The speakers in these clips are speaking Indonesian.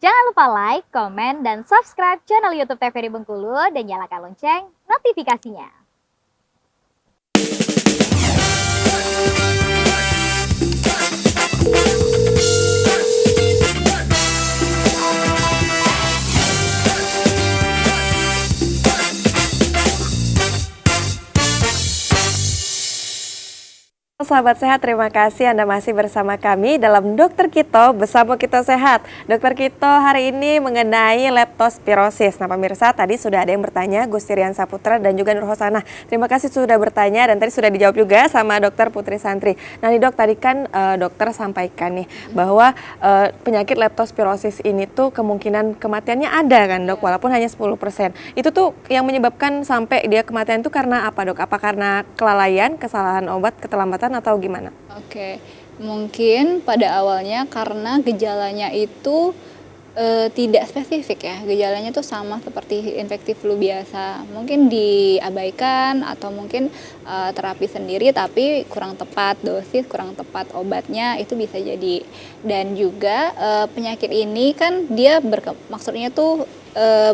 Jangan lupa like, komen, dan subscribe channel YouTube TVRI Bengkulu dan nyalakan lonceng notifikasinya. Sahabat sehat, terima kasih Anda masih bersama kami dalam Dokter Kito bersama Kito Sehat. Dokter Kito hari ini mengenai leptospirosis. Nah pemirsa, tadi sudah ada yang bertanya, Gustirian Saputra dan juga Nur Hosanah. Terima kasih sudah bertanya dan tadi sudah dijawab juga sama Dokter Putri Santri. Nah nih dok, tadi kan dokter sampaikan nih bahwa penyakit leptospirosis ini tuh kemungkinan kematiannya ada kan dok, walaupun hanya 10%. Itu tuh yang menyebabkan sampai dia kematian itu karena apa dok? Apa karena kelalaian, kesalahan obat, keterlambatan atau gimana? Oke, mungkin pada awalnya karena gejalanya itu tidak spesifik ya, gejalanya tuh sama seperti infeksi flu biasa, mungkin diabaikan atau mungkin terapi sendiri tapi kurang tepat dosis, kurang tepat obatnya, itu bisa jadi. Dan juga penyakit ini kan dia maksudnya tuh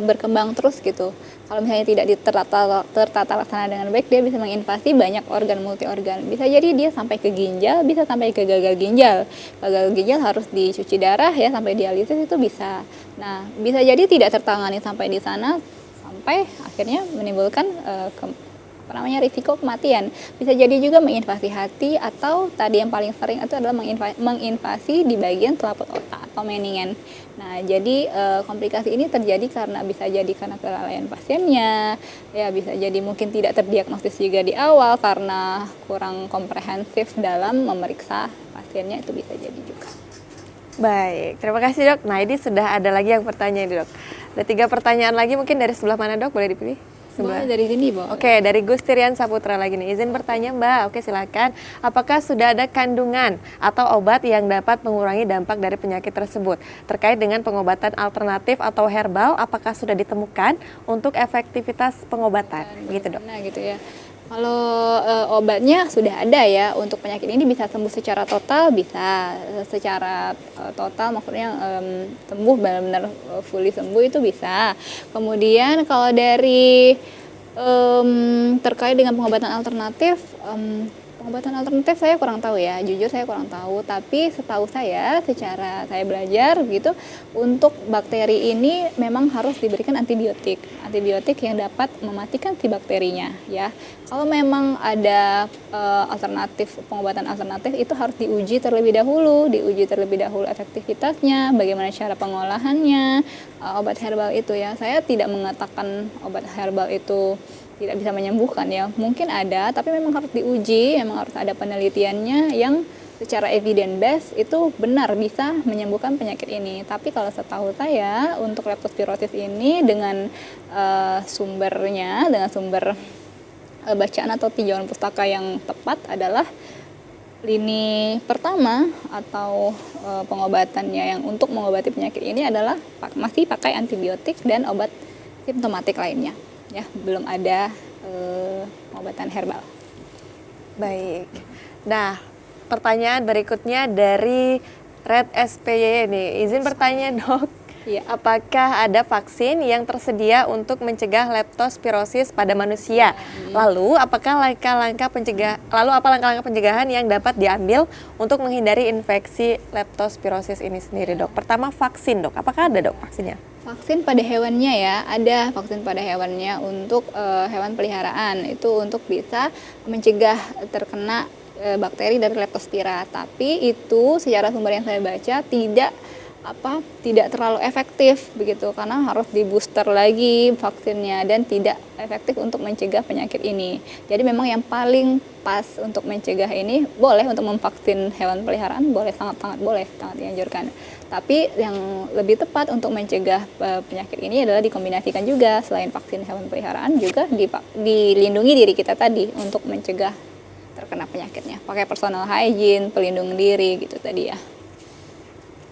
berkembang terus gitu. Kalau misalnya tidak tertata laksana dengan baik, dia bisa menginvasi banyak organ multi organ. Bisa jadi dia sampai ke ginjal, bisa sampai ke gagal ginjal. Gagal ginjal harus dicuci darah ya sampai dialisis itu bisa. Nah, bisa jadi tidak tertangani sampai di sana sampai akhirnya menimbulkan risiko kematian. Bisa jadi juga menginvasi hati atau tadi yang paling sering itu adalah menginvasi di bagian selaput otak atau meningen. Nah, jadi komplikasi ini terjadi karena bisa jadi karena kelalaian pasiennya, ya bisa jadi mungkin tidak terdiagnosis juga di awal karena kurang komprehensif dalam memeriksa pasiennya, itu bisa jadi juga. Baik, terima kasih dok. Nah ini sudah ada lagi yang bertanya ini dok. Ada 3 pertanyaan lagi, mungkin dari sebelah mana dok? Boleh dipilih? Boleh dari sini, Bu. Oke, dari Gustirian Saputra lagi nih. Izin bertanya Mbak. Oke, silakan. Apakah sudah ada kandungan atau obat yang dapat mengurangi dampak dari penyakit tersebut? Terkait dengan pengobatan alternatif atau herbal, apakah sudah ditemukan untuk efektivitas pengobatan? Begitu dok. Nah, gitu ya. Kalau obatnya sudah ada ya, untuk penyakit ini bisa sembuh secara total, bisa secara total maksudnya sembuh benar-benar fully sembuh itu bisa. Kemudian kalau dari terkait dengan pengobatan alternatif saya kurang tahu ya, jujur saya kurang tahu, tapi setahu saya secara saya belajar gitu, untuk bakteri ini memang harus diberikan antibiotik yang dapat mematikan si bakterinya ya. Kalau memang ada pengobatan alternatif itu harus diuji terlebih dahulu efektivitasnya, bagaimana cara pengolahannya, obat herbal itu ya. Saya tidak mengatakan obat herbal itu tidak bisa menyembuhkan ya, mungkin ada, tapi memang harus diuji, memang harus ada penelitiannya yang secara evidence based itu benar bisa menyembuhkan penyakit ini. Tapi kalau setahu saya untuk leptospirosis ini dengan sumber bacaan atau tinjauan pustaka yang tepat adalah lini pertama atau pengobatannya yang untuk mengobati penyakit ini adalah masih pakai antibiotik dan obat simptomatik lainnya. Ya, belum ada pengobatan herbal. Baik. Nah, pertanyaan berikutnya dari Red SPY ini. Izin bertanya dok, Iya. apakah ada vaksin yang tersedia untuk mencegah leptospirosis pada manusia? Lalu, apa langkah-langkah pencegahan yang dapat diambil untuk menghindari infeksi leptospirosis ini sendiri dok? Pertama vaksin dok, apakah ada dok vaksinnya? Vaksin pada hewannya ya, ada vaksin pada hewannya untuk hewan peliharaan, itu untuk bisa mencegah terkena bakteri dari leptospira. Tapi itu secara sumber yang saya baca tidak terlalu efektif begitu, karena harus di booster lagi vaksinnya dan tidak efektif untuk mencegah penyakit ini. Jadi memang yang paling pas untuk mencegah ini boleh untuk memvaksin hewan peliharaan, boleh, sangat dianjurkan. Tapi yang lebih tepat untuk mencegah penyakit ini adalah dikombinasikan juga, selain vaksin hewan peliharaan juga dilindungi diri kita tadi untuk mencegah terkena penyakitnya. Pakai personal hygiene, pelindung diri gitu tadi ya,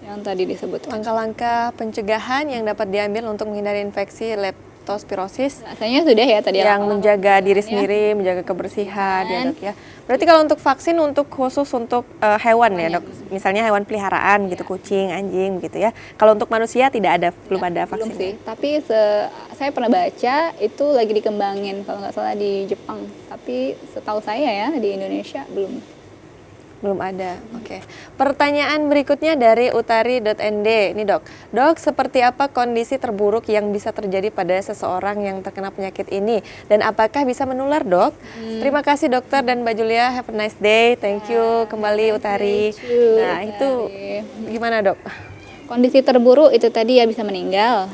yang tadi disebut. Langkah-langkah pencegahan yang dapat diambil untuk menghindari infeksi leptospirosis Rasanya sudah ya tadi yang awal-awal menjaga diri ya. sendiri, menjaga kebersihan ya dok ya. Berarti kalau untuk vaksin untuk khusus untuk hewan ya dok, misalnya hewan peliharaan gitu, kucing, anjing gitu ya. Kalau untuk manusia tidak ada, belum ada Belum vaksin. sih, tapi saya pernah baca itu lagi dikembangin kalau nggak salah di Jepang. Tapi setahu saya ya di Indonesia belum. Belum ada, oke. Pertanyaan berikutnya dari utari.nd. Ini dok, seperti apa kondisi terburuk yang bisa terjadi pada seseorang yang terkena penyakit ini? Dan apakah bisa menular dok? Terima kasih dokter dan Mbak Julia, have a nice day. Thank you kembali Utari. Nah itu gimana dok? Kondisi terburuk itu tadi ya bisa meninggal.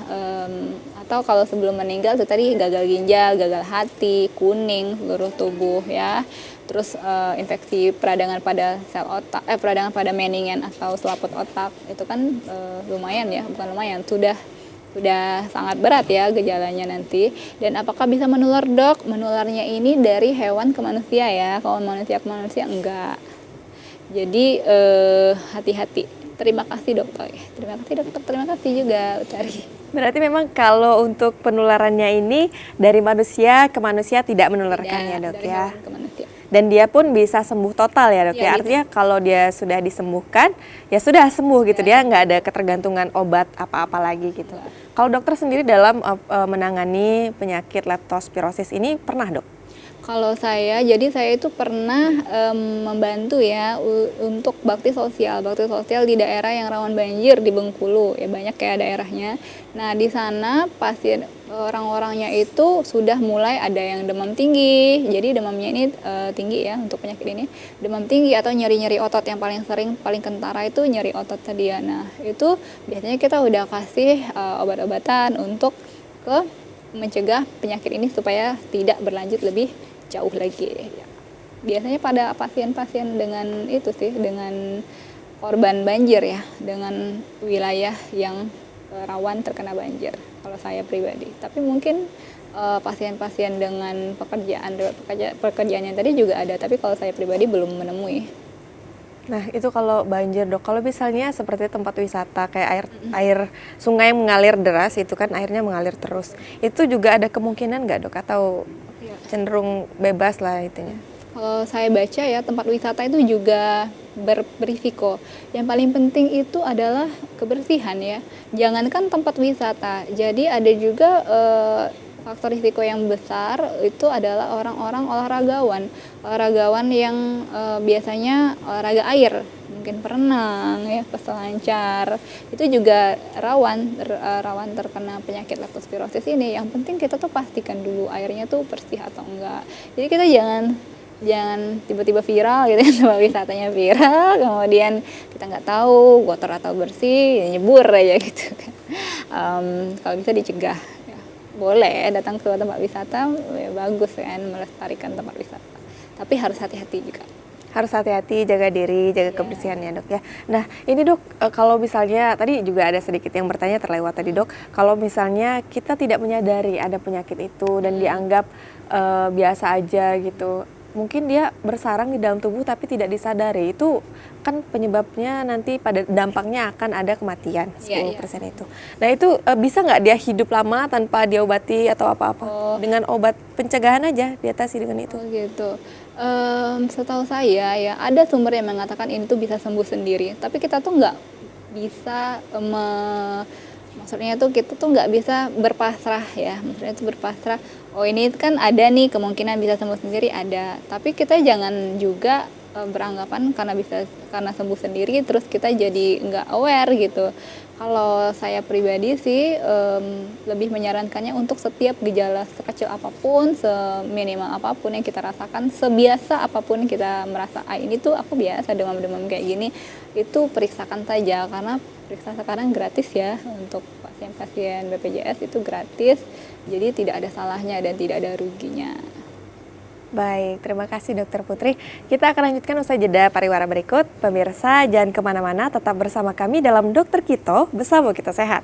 Atau kalau sebelum meninggal itu tadi gagal ginjal, gagal hati, kuning seluruh tubuh ya. Terus infeksi peradangan pada sel otak, peradangan pada mendingan atau selaput otak itu kan lumayan ya, bukan lumayan, sudah sangat berat ya gejalanya nanti. Dan apakah bisa menular dok? Menularnya ini dari hewan ke manusia ya, kalau manusia ke manusia enggak. Jadi hati-hati. Terima kasih dokter. Terima kasih dokter. Terima kasih juga Utari. Berarti memang kalau untuk penularannya ini dari manusia ke manusia tidak menularkan ya dok dari ya. hewan ke manusia. Dan dia pun bisa sembuh total ya dok ya. Artinya kalau dia sudah disembuhkan ya sudah sembuh gitu, dia nggak ada ketergantungan obat apa-apa lagi gitu. Kalau dokter sendiri dalam menangani penyakit leptospirosis ini pernah dok? Kalau saya itu pernah membantu ya untuk bakti sosial di daerah yang rawan banjir di Bengkulu ya, banyak kayak daerahnya. Nah di sana pasien orang-orangnya itu sudah mulai ada yang demam tinggi, jadi demamnya ini tinggi ya untuk penyakit ini, demam tinggi atau nyeri-nyeri otot yang paling sering paling kentara itu nyeri otot tadi ya. Nah itu biasanya kita udah kasih obat-obatan untuk mencegah penyakit ini supaya tidak berlanjut lebih jauh lagi ya. Biasanya pada pasien-pasien dengan itu sih, dengan korban banjir ya, dengan wilayah yang rawan terkena banjir kalau saya pribadi. Tapi mungkin pasien-pasien dengan pekerjaannya tadi juga ada, tapi kalau saya pribadi belum menemui. Nah itu kalau banjir dok, kalau misalnya seperti tempat wisata kayak air sungai mengalir deras itu kan airnya mengalir terus, itu juga ada kemungkinan nggak dok atau cenderung bebas lah itunya? Kalau saya baca ya tempat wisata itu juga berisiko. Yang paling penting itu adalah kebersihan ya. Jangankan tempat wisata, jadi ada juga faktor risiko yang besar itu adalah orang-orang olahragawan yang biasanya olahraga air, mungkin berenang ya, peselancar, itu juga rawan terkena penyakit leptospirosis ini. Yang penting kita tuh pastikan dulu airnya tuh bersih atau enggak. Jadi kita jangan tiba-tiba viral gitu ya, tempat wisatanya viral, kemudian kita nggak tahu kotor atau bersih, nyebur aja gitu kan. Kalau bisa dicegah. Boleh datang ke tempat wisata, ya bagus kan, melestarikan tempat wisata. Tapi harus hati-hati juga. Harus hati-hati, jaga diri, jaga kebersihannya dok ya. Nah ini dok, kalau misalnya tadi juga ada sedikit yang bertanya terlewat tadi dok, kalau misalnya kita tidak menyadari ada penyakit itu dan dianggap biasa aja gitu, mungkin dia bersarang di dalam tubuh tapi tidak disadari, itu kan penyebabnya nanti pada dampaknya akan ada kematian 10% itu. Nah itu bisa nggak dia hidup lama tanpa diobati atau apa-apa? Dengan obat pencegahan aja diatasi dengan itu? Oh gitu. Setahu saya ya ada sumber yang mengatakan ini tuh bisa sembuh sendiri, tapi kita tuh nggak bisa maksudnya tuh kita tuh nggak bisa berpasrah ya, maksudnya itu berpasrah, oh ini kan ada nih kemungkinan bisa sembuh sendiri, ada, tapi kita jangan juga beranggapan karena sembuh sendiri terus kita jadi nggak aware gitu. Kalau saya pribadi sih lebih menyarankannya untuk setiap gejala sekecil apapun, seminimal apapun yang kita rasakan, sebiasa apapun kita merasa ini tuh aku biasa demam-demam kayak gini, itu periksakan saja, karena periksa sekarang gratis ya untuk pasien-pasien BPJS itu gratis, jadi tidak ada salahnya dan tidak ada ruginya. Baik, terima kasih Dokter Putri. Kita akan lanjutkan usai jeda pariwara berikut. Pemirsa, jangan kemana-mana, tetap bersama kami dalam Dokter Kito, bersama kita sehat.